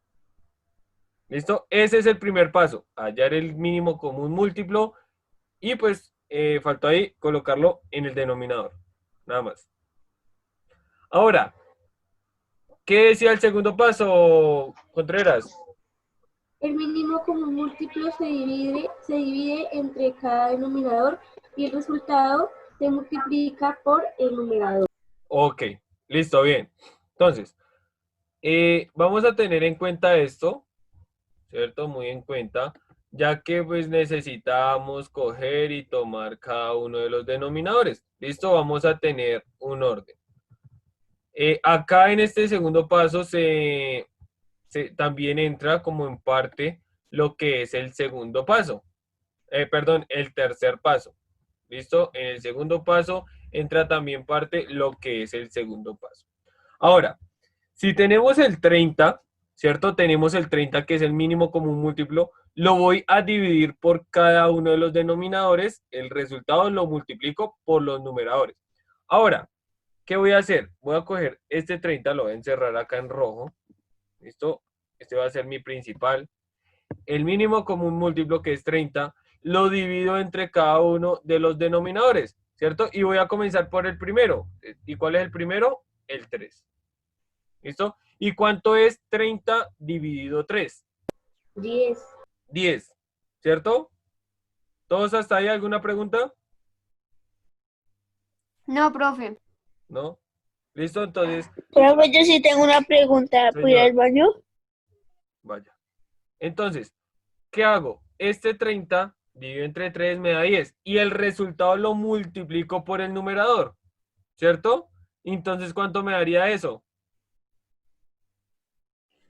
¿Listo? Ese es el primer paso, hallar el mínimo común múltiplo y pues faltó ahí colocarlo en el denominador, nada más. Ahora, ¿Qué decía el segundo paso, Contreras? El mínimo común múltiplo se divide entre cada denominador y el resultado se multiplica por el numerador. Ok, listo, bien. Entonces, vamos a tener en cuenta esto, ¿cierto? Muy en cuenta, ya que pues necesitamos coger y tomar cada uno de los denominadores. ¿Listo? Vamos a tener un orden. Acá en este segundo paso también entra como en parte lo que es el segundo paso. Perdón, el tercer paso. ¿Listo? En el segundo paso entra también parte lo que es el segundo paso. Ahora, si tenemos el 30, ¿cierto? Tenemos el 30 que es el mínimo común múltiplo, lo voy a dividir por cada uno de los denominadores, el resultado lo multiplico por los numeradores. Ahora, ¿qué voy a hacer? Voy a coger este 30, lo voy a encerrar acá en rojo, ¿listo? Este va a ser mi principal. El mínimo común múltiplo, que es 30, lo divido entre cada uno de los denominadores, ¿cierto? Y voy a comenzar por el primero. ¿Y cuál es el primero? El 3. ¿Listo? ¿Y cuánto es 30 dividido 3? 10. 10, ¿cierto? ¿Todos hasta ahí? ¿Alguna pregunta? No, profe. ¿No? ¿Listo? Entonces, Profe, yo sí tengo una pregunta. ¿Puedo ir al señor, baño? vaya. Entonces, ¿qué hago? Este 30 dividido entre 3 me da 10 y el resultado lo multiplico por el numerador, ¿cierto? Entonces, ¿cuánto me daría eso?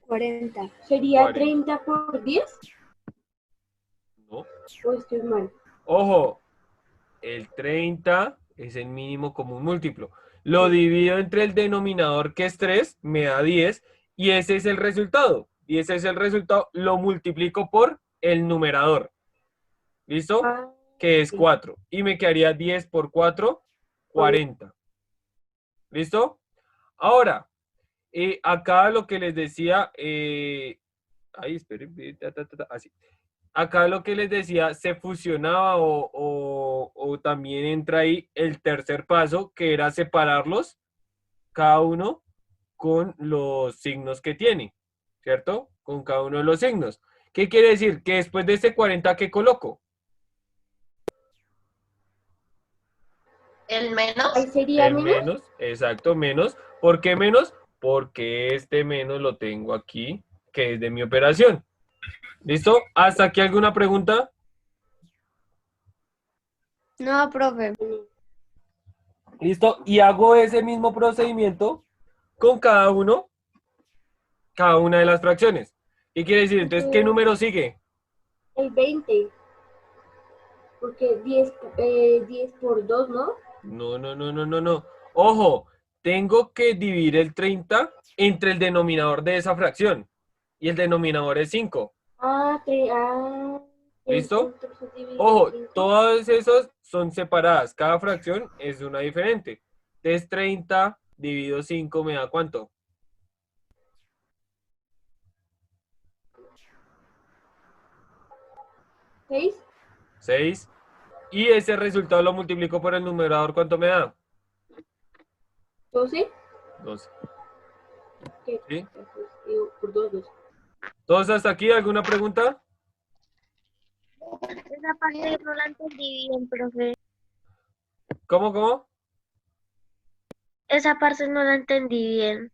40. ¿Sería 40. 30 por 10? ¿No? ¿O estoy mal? Ojo, el 30 es el mínimo común múltiplo. Lo Sí. divido entre el denominador, que es 3, me da 10, y ese es el resultado. Y ese es el resultado, lo multiplico por el numerador. ¿Listo? Ah, Que es sí. 4. Y me quedaría 10 por 4, 40. ¿Listo? Ahora, acá lo que les decía, ay, esperen, así. Acá lo que les decía, se fusionaba o también entra ahí el tercer paso, que era separarlos, cada uno con los signos que tiene, ¿cierto? Con cada uno de los signos. ¿Qué quiere decir? Que después de este 40, ¿qué coloco? ¿El menos? Ahí sería El menos. menos, exacto, menos. ¿Por qué menos? Porque este menos lo tengo aquí, que es de mi operación. ¿Listo? ¿Hasta aquí alguna pregunta? No, profe. ¿Listo? Y hago ese mismo procedimiento con cada una de las fracciones. ¿Qué quiere decir? Entonces, ¿qué Entonces, número sigue? el 20. Porque 10 por 2, ¿no? No, no, no, no, no, no. Ojo, tengo que dividir el 30 entre el denominador de esa fracción. Y el denominador es 5. Ah, ¿Listo? entonces dividido en Ojo, 5. todas esas son separadas. Cada fracción es una diferente. Entonces, 30 dividido 5 me da ¿cuánto? 6. 6. Y ese resultado lo multiplico por el numerador, ¿cuánto me da? 12. 12. ¿Qué? ¿Sí? Digo, por 2, 2. ¿Todos hasta aquí? ¿Alguna pregunta? Esa parte no la entendí bien, profe. ¿Cómo, cómo? Esa parte no la entendí bien.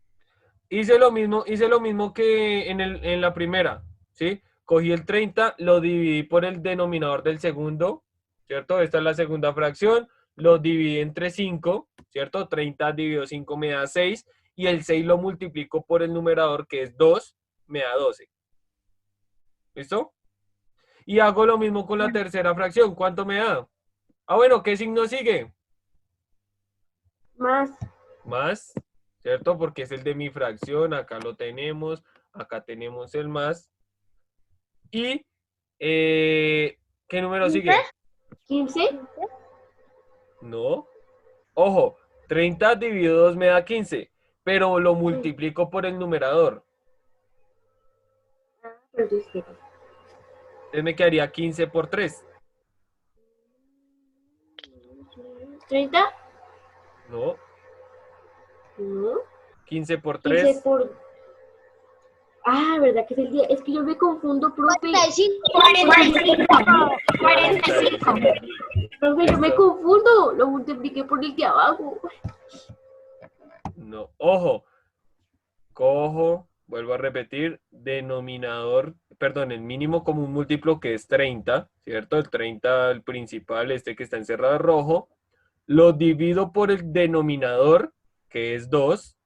Hice lo mismo que en la primera, ¿sí? Cogí el 30, lo dividí por el denominador del segundo, ¿cierto? Esta es la segunda fracción, lo dividí entre 5, ¿cierto? 30 dividido 5 me da 6, y el 6 lo multiplico por el numerador, que es 2, me da 12. ¿Listo? Y hago lo mismo con la tercera fracción, ¿cuánto me da? Ah, bueno, ¿qué signo sigue? Más. Más, ¿cierto? Porque es el de mi fracción, acá tenemos el más. Y, ¿qué número sigue? 15. No. Ojo, 30 dividido 2 me da 15, pero lo multiplico por el numerador. Ah, pero entonces, ¿qué? Entonces me quedaría 15 por 3. 30. No. No. 15 por 15 3. por... Ah, ¿verdad que es el día? Es que yo me confundo, profe. 45. 45. Profe, yo me Listo. confundo. Lo multipliqué por el de abajo. No, ojo. Cojo, vuelvo a repetir, denominador, perdón, el mínimo común múltiplo que es 30, ¿cierto? El 30, el principal, este que está encerrado en rojo, lo divido por el denominador, que es 2,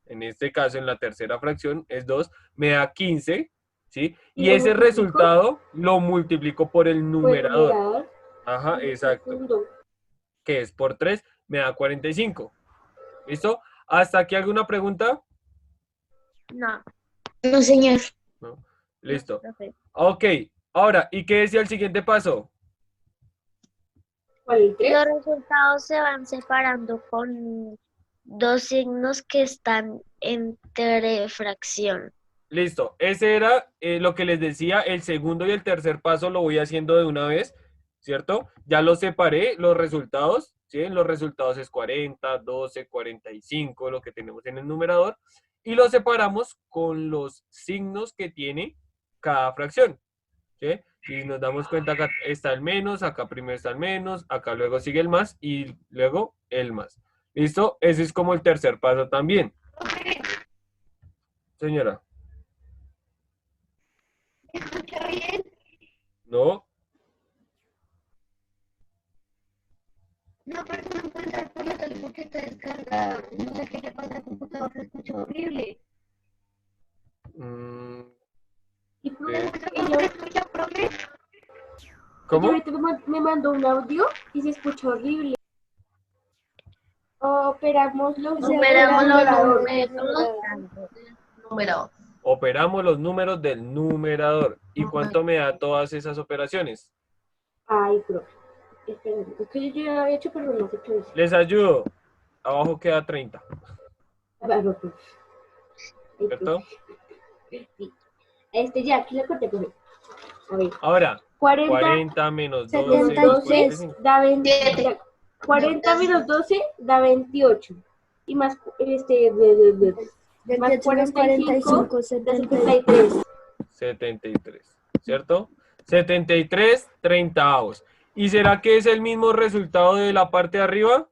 en este caso en la tercera fracción es 2, me da 15, ¿sí? ¿Y Y lo ese multiplico? resultado lo multiplico por el Por el numerador, numerador. ajá, Me exacto, confundo. que es por 3, me da 45, ¿listo? ¿Hasta aquí alguna pregunta? No, No, señor. ¿No? Listo. profe. Ok, ahora, ¿y qué decía el siguiente paso? ¿Cuál el 3? Los resultados se van separando con dos signos que están entre fracción. Listo, ese era lo que les decía, el segundo y el tercer paso lo voy haciendo de una vez, ¿cierto? Ya los separé, los resultados, ¿sí? Los resultados es 40, 12, 45, lo que tenemos en el numerador, y los separamos con los signos que tiene cada fracción, ¿sí? Y nos damos cuenta, acá está el menos, acá primero está el menos, acá luego sigue el más y luego el más. ¿Listo? Ese es como el tercer paso también. Señora, ¿Me escucha bien? ¿no? No, pero no puede ser por la tele porque está descargada. No sé qué le pasa al computador, se escucha horrible. Mm, ¿Y ¿qué? ¿Cómo se escucha, profe? ella ¿Cómo? ahorita me mandó un audio y se escuchó horrible. Operamos los Operamos los numerador. números. Operamos los números del numerador. ¿Y cuánto me da todas esas operaciones? Ay, profe. Espera, es que yo ya había hecho, pero no sé qué hice. Les ayudo. Abajo queda 30, Ah, no, profe. Ay, ¿cierto? profe. Sí. Ya, aquí lo corté, profe. A ver. Ahora, 40 40 menos 12 menos más 12 45. da 20. Siete. Ya, 40 menos 12 da 28. Y más, más 45 da 73. 73, ¿cierto? 73 treintaavos. ¿Y será que es el mismo resultado de la parte de arriba?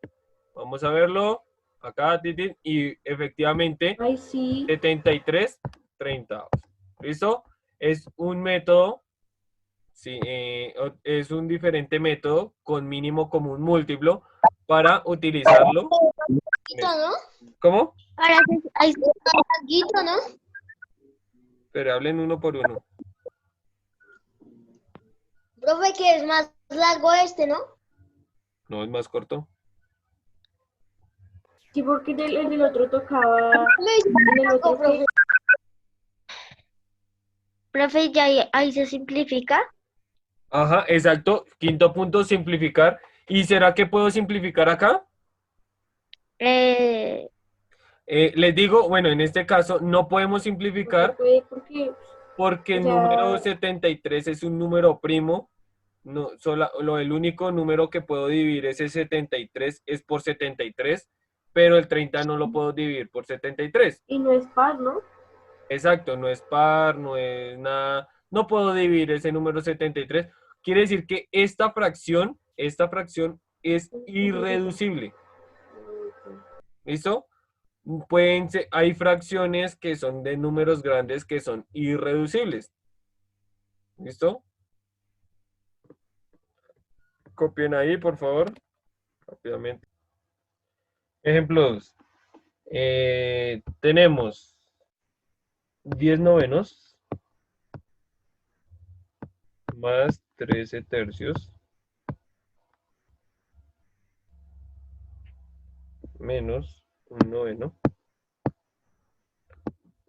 Vamos a verlo. Acá, Titín. Y efectivamente, Ay, sí. 73 treintaavos. ¿Listo? Es un método, sí, es un diferente método con mínimo común múltiplo para utilizarlo. ¿No? ¿Cómo? Ahora ahí está algo, ¿no? Pero hablen uno por uno. Profe, que es más largo este, ¿no? No, es más corto. Sí, porque en el otro tocaba. Me dice En el algo, otro profe. que. Profe, ya ahí se simplifica. Ajá, exacto. Quinto punto, simplificar. ¿Y será que puedo simplificar acá? Eh, Les digo, bueno, en este caso no podemos No se simplificar puede porque. porque O el sea, número 73 es un número primo. No, el único número que puedo dividir ese 73 es por 73, pero el 30 no lo puedo dividir por 73. y no es par, ¿no? Exacto, no es par, no es nada. No puedo dividir ese número 73. Quiere decir que esta fracción es irreducible. ¿Listo? Hay fracciones que son de números grandes que son irreducibles. ¿Listo? Copien ahí, por favor, rápidamente. Ejemplo 2. Tenemos 10 novenos más 13 tercios menos un noveno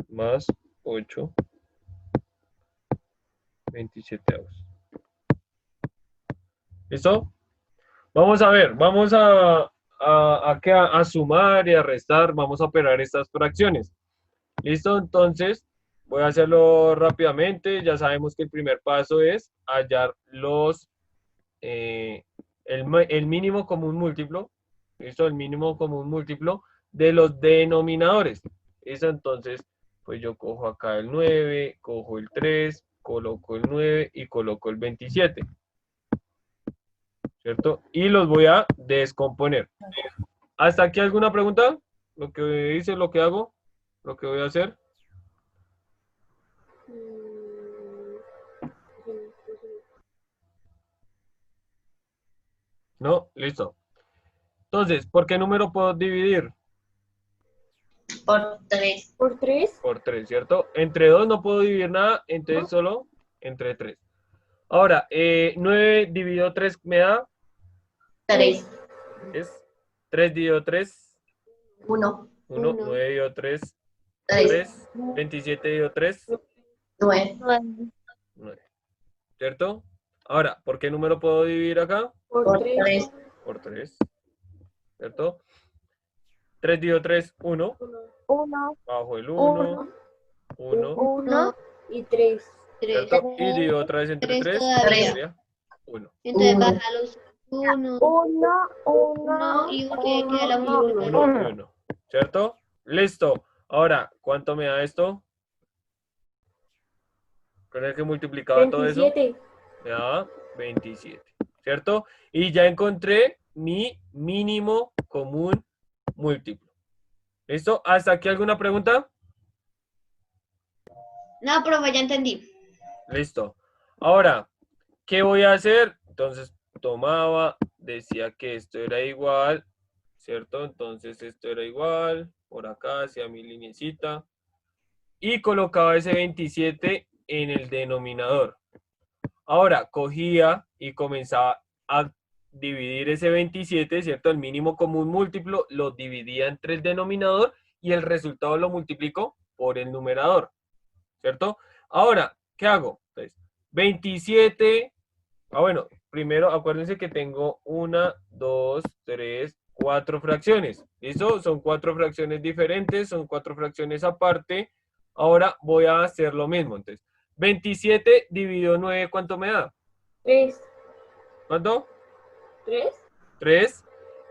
más 8 27avos. ¿Listo? Vamos a ver, vamos a sumar y a restar, vamos a operar estas fracciones. ¿Listo? Entonces, voy a hacerlo rápidamente. Ya sabemos que el primer paso es hallar el mínimo común múltiplo. ¿Listo? El mínimo común múltiplo de los denominadores. Eso entonces, pues yo cojo acá el 9, cojo el 3, coloco el 9 y coloco el 27. ¿Cierto? Y los voy a descomponer. ¿Hasta aquí alguna pregunta? Lo que hice, lo que hago, lo que voy a hacer. ¿No? Listo. Entonces, ¿por qué número puedo dividir? Por 3. Por 3. Por 3, ¿cierto? Entre 2 no puedo dividir nada, entonces solo entre 3. Ahora, 9 dividido 3 me da 3. 3 dividido 3, 1. 1, Uno. 9 dividido 3, 3. 3, 27 dividido 3, 9. 9. ¿Cierto? Ahora, ¿por qué número puedo dividir acá? Por Por 3. 3. Por 3, ¿cierto? 3 dividido 3, 1, 1, bajo el 1, 1, 1, 1, Y 3. 3. ¿cierto? Y divido otra vez entre 3 3, todavía. sería 1. Entonces 1. baja los 1, 1, 1 y queda la multiplicación. 1 y 1, ¿cierto? Listo. Ahora, ¿cuánto me da esto? Con el que multiplicaba todo eso, 27. me da 27, ¿cierto? Y ya encontré mi mínimo común múltiplo. ¿Listo? ¿Hasta aquí alguna pregunta? No, profe, ya entendí. Listo. Ahora, ¿qué voy a hacer? Entonces, tomaba, decía que esto era igual, ¿cierto? Entonces, esto era igual, por acá hacia mi linecita, y colocaba ese 27 en el denominador. Ahora, cogía y comenzaba a dividir ese 27, ¿cierto? El mínimo común múltiplo, lo dividía entre el denominador y el resultado lo multiplico por el numerador, ¿cierto? Ahora, ¿qué hago? Entonces, 27, bueno, primero acuérdense que tengo 1, 2, 3, 4 fracciones. ¿Listo? Son 4 fracciones diferentes, son 4 fracciones aparte. Ahora voy a hacer lo mismo. Entonces, 27 dividido 9, ¿cuánto me da? 3. ¿Cuánto? 3. 3.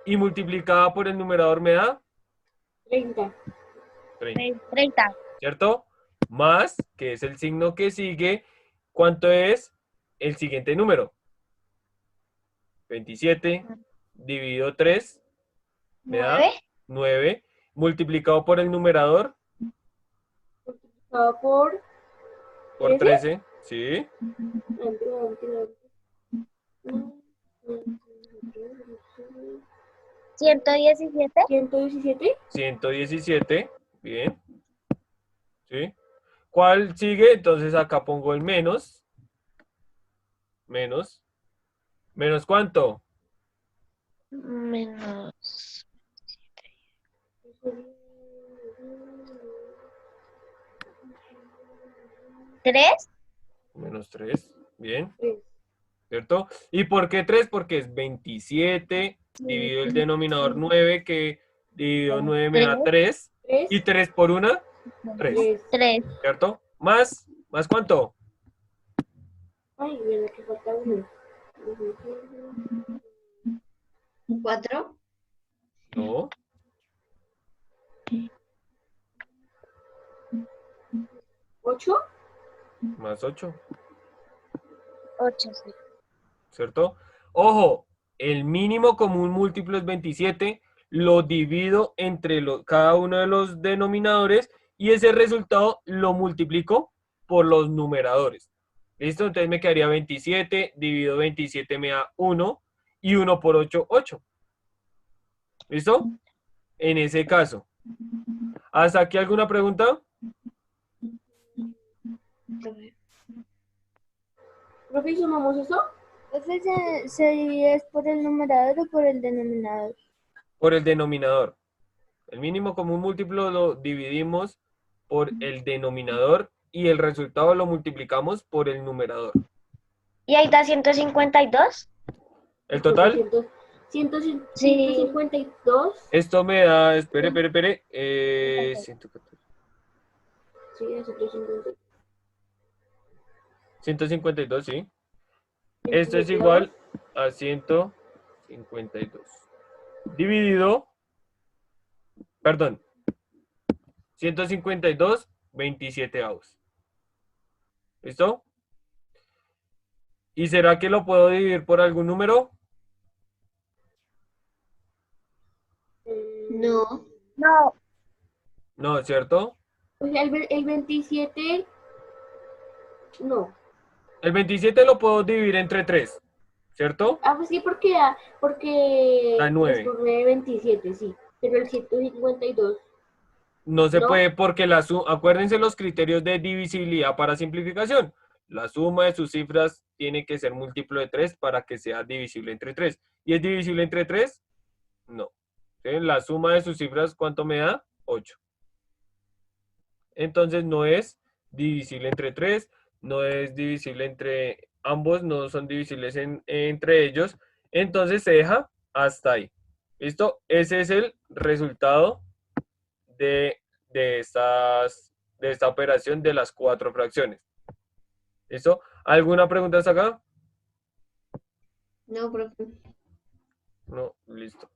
Y multiplicada por el numerador me da 30. 30. 30. ¿Cierto? Más, que es el signo que sigue, ¿cuánto es el siguiente número? 27 dividido 3 me da 9. 9. Multiplicado por el numerador Multiplicado por por 13. 13. ¿Sí? 117. 117. 117. Bien. ¿Sí? ¿Cuál sigue? Entonces acá pongo el menos. Menos. ¿Menos cuánto? Menos 3. Menos 3. Bien. 3. ¿Cierto? ¿Y por qué 3? Porque es 27 dividido el denominador 9, que dividido 9 me da 3. 3. Y 3 por 1, 3. 3. 3. ¿Cierto? ¿Más? ¿Más cuánto? Ay, mira que falta uno. 4. No. 8. Más 8. 8, sí. ¿Cierto? Ojo, el mínimo común múltiplo es 27, lo divido entre cada uno de los denominadores y ese resultado lo multiplico por los numeradores. ¿Listo? Entonces me quedaría 27, divido 27 me da 1 y 1 por 8, 8. ¿Listo? En ese caso. ¿Hasta aquí alguna pregunta? ¿Profe, ¿y sumamos eso? Profe, ¿se divide por el numerador o por el denominador? Por el denominador. El mínimo común múltiplo lo dividimos por el denominador y el resultado lo multiplicamos por el numerador. ¿Y ahí da 152? ¿El total? 152. Esto me da, espere, 114. Sí, es 152. 152, sí. Esto es igual a 152. Dividido Perdón, 152 27avos. ¿Listo? ¿Y será que lo puedo dividir por algún número? No. No, No, ¿cierto? O sea, el 27, no. El 27 lo puedo dividir entre 3, ¿cierto? Ah, pues sí, Da porque 3 9. por 9, 27, sí. Pero el 152, No se ¿no? puede porque acuérdense los criterios de divisibilidad para simplificación. La suma de sus cifras tiene que ser múltiplo de 3 para que sea divisible entre 3. ¿Y es divisible entre 3? No. ¿Sí? La suma de sus cifras, ¿cuánto me da? 8. Entonces no es divisible entre 3, no es divisible entre ambos, no son divisibles entre ellos. Entonces se deja hasta ahí. ¿Listo? Ese es el resultado de, de esta operación de las 4 fracciones. ¿Listo? ¿Alguna pregunta hasta acá? No, profe. No, listo.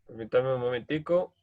Permítame un momentico.